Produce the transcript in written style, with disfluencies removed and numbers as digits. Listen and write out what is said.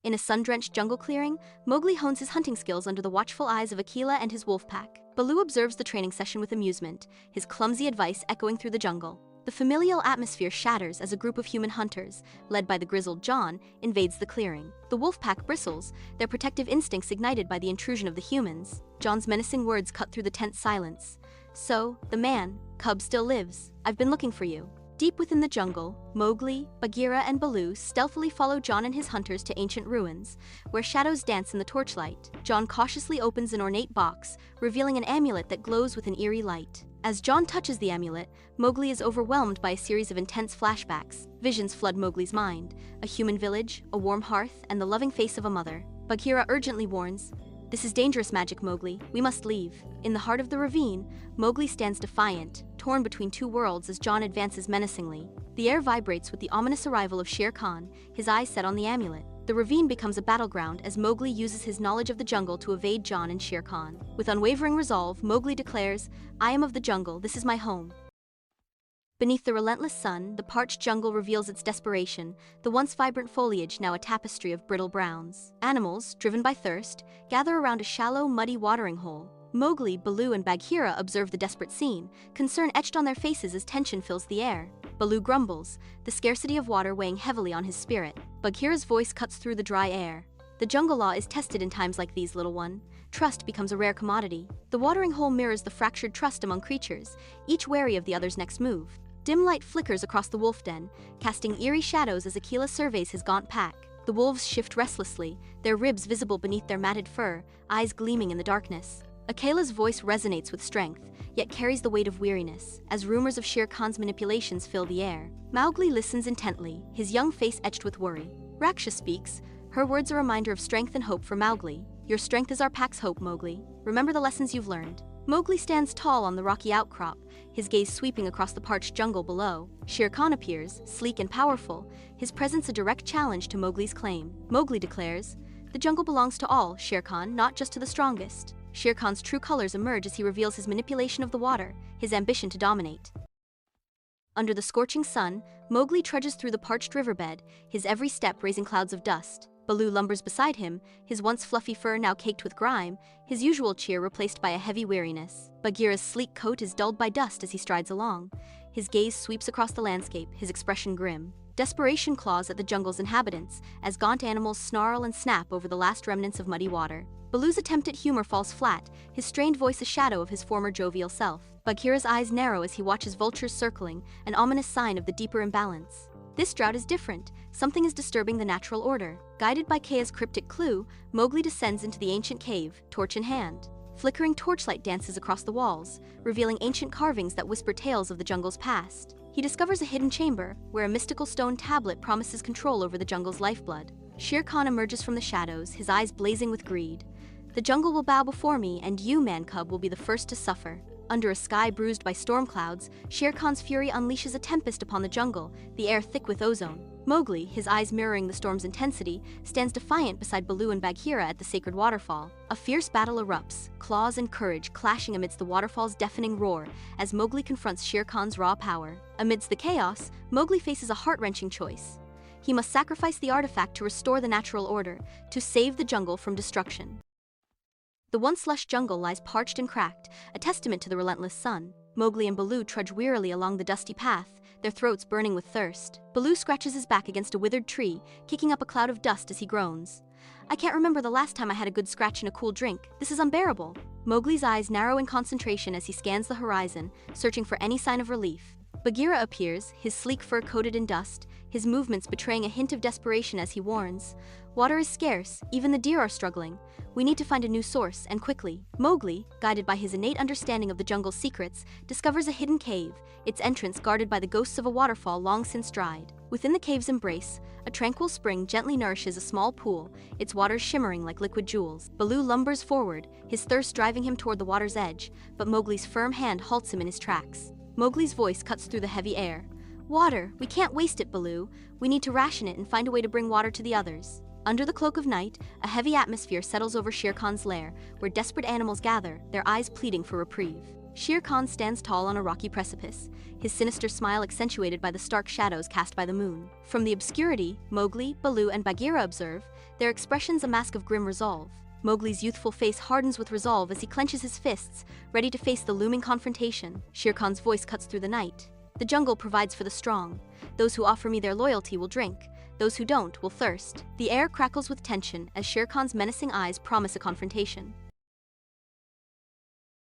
In a sun-drenched jungle clearing, Mowgli hones his hunting skills under the watchful eyes of Akela and his wolf pack. Baloo observes the training session with amusement, his clumsy advice echoing through the jungle. The familial atmosphere shatters as a group of human hunters, led by the grizzled John, invades the clearing. The wolf pack bristles, their protective instincts ignited by the intrusion of the humans. John's menacing words cut through the tense silence. "So, the man, cub still lives. I've been looking for you." Deep within the jungle, Mowgli, Bagheera, and Baloo stealthily follow John and his hunters to ancient ruins, where shadows dance in the torchlight. John cautiously opens an ornate box, revealing an amulet that glows with an eerie light. As John touches the amulet, Mowgli is overwhelmed by a series of intense flashbacks. Visions flood Mowgli's mind: a human village, a warm hearth, and the loving face of a mother. Bagheera urgently warns, "This is dangerous magic, Mowgli. We must leave." In the heart of the ravine, Mowgli stands defiant, torn between two worlds as John advances menacingly. The air vibrates with the ominous arrival of Shere Khan, his eyes set on the amulet. The ravine becomes a battleground as Mowgli uses his knowledge of the jungle to evade John and Shere Khan. With unwavering resolve, Mowgli declares, "I am of the jungle, this is my home." Beneath the relentless sun, the parched jungle reveals its desperation, the once vibrant foliage now a tapestry of brittle browns. Animals, driven by thirst, gather around a shallow, muddy watering hole. Mowgli, Baloo, and Bagheera observe the desperate scene, concern etched on their faces as tension fills the air. Baloo grumbles, the scarcity of water weighing heavily on his spirit. Bagheera's voice cuts through the dry air. "The jungle law is tested in times like these, little one. Trust becomes a rare commodity." The watering hole mirrors the fractured trust among creatures, each wary of the other's next move. Dim light flickers across the wolf den, casting eerie shadows as Akela surveys his gaunt pack. The wolves shift restlessly, their ribs visible beneath their matted fur, eyes gleaming in the darkness. Akela's voice resonates with strength, yet carries the weight of weariness, as rumors of Shere Khan's manipulations fill the air. Mowgli listens intently, his young face etched with worry. Raksha speaks, her words a reminder of strength and hope for Mowgli. "Your strength is our pack's hope, Mowgli. Remember the lessons you've learned." Mowgli stands tall on the rocky outcrop, his gaze sweeping across the parched jungle below. Shere Khan appears, sleek and powerful, his presence a direct challenge to Mowgli's claim. Mowgli declares, "The jungle belongs to all, Shere Khan, not just to the strongest." Shere Khan's true colors emerge as he reveals his manipulation of the water, his ambition to dominate. Under the scorching sun, Mowgli trudges through the parched riverbed, his every step raising clouds of dust. Baloo lumbers beside him, his once fluffy fur now caked with grime, his usual cheer replaced by a heavy weariness. Bagheera's sleek coat is dulled by dust as he strides along. His gaze sweeps across the landscape, his expression grim. Desperation claws at the jungle's inhabitants, as gaunt animals snarl and snap over the last remnants of muddy water. Baloo's attempt at humor falls flat, his strained voice a shadow of his former jovial self. Bagheera's eyes narrow as he watches vultures circling, an ominous sign of the deeper imbalance. This drought is different. Something is disturbing the natural order. Guided by Kaya's cryptic clue, Mowgli descends into the ancient cave, torch in hand. Flickering torchlight dances across the walls, revealing ancient carvings that whisper tales of the jungle's past. He discovers a hidden chamber, where a mystical stone tablet promises control over the jungle's lifeblood. Shere Khan emerges from the shadows, his eyes blazing with greed. "The jungle will bow before me, and you, man-cub, will be the first to suffer." Under a sky bruised by storm clouds, Shere Khan's fury unleashes a tempest upon the jungle, the air thick with ozone. Mowgli, his eyes mirroring the storm's intensity, stands defiant beside Baloo and Bagheera at the sacred waterfall. A fierce battle erupts, claws and courage clashing amidst the waterfall's deafening roar as Mowgli confronts Shere Khan's raw power. Amidst the chaos, Mowgli faces a heart-wrenching choice. He must sacrifice the artifact to restore the natural order, to save the jungle from destruction. The once lush jungle lies parched and cracked, a testament to the relentless sun. Mowgli and Baloo trudge wearily along the dusty path, their throats burning with thirst. Baloo scratches his back against a withered tree, kicking up a cloud of dust as he groans. "I can't remember the last time I had a good scratch and a cool drink. This is unbearable." Mowgli's eyes narrow in concentration as he scans the horizon, searching for any sign of relief. Bagheera appears, his sleek fur coated in dust, his movements betraying a hint of desperation as he warns. "Water is scarce, even the deer are struggling. We need to find a new source, and quickly." Mowgli, guided by his innate understanding of the jungle's secrets, discovers a hidden cave, its entrance guarded by the ghosts of a waterfall long since dried. Within the cave's embrace, a tranquil spring gently nourishes a small pool, its waters shimmering like liquid jewels. Baloo lumbers forward, his thirst driving him toward the water's edge, but Mowgli's firm hand halts him in his tracks. Mowgli's voice cuts through the heavy air. "Water! We can't waste it, Baloo. We need to ration it and find a way to bring water to the others." Under the cloak of night, a heavy atmosphere settles over Shere Khan's lair, where desperate animals gather, their eyes pleading for reprieve. Shere Khan stands tall on a rocky precipice, his sinister smile accentuated by the stark shadows cast by the moon. From the obscurity, Mowgli, Baloo, and Bagheera observe, their expressions a mask of grim resolve. Mowgli's youthful face hardens with resolve as he clenches his fists, ready to face the looming confrontation. Shere Khan's voice cuts through the night. The jungle provides for the strong. Those who offer me their loyalty will drink. Those who don't will thirst. The air crackles with tension as Shere Khan's menacing eyes promise a confrontation.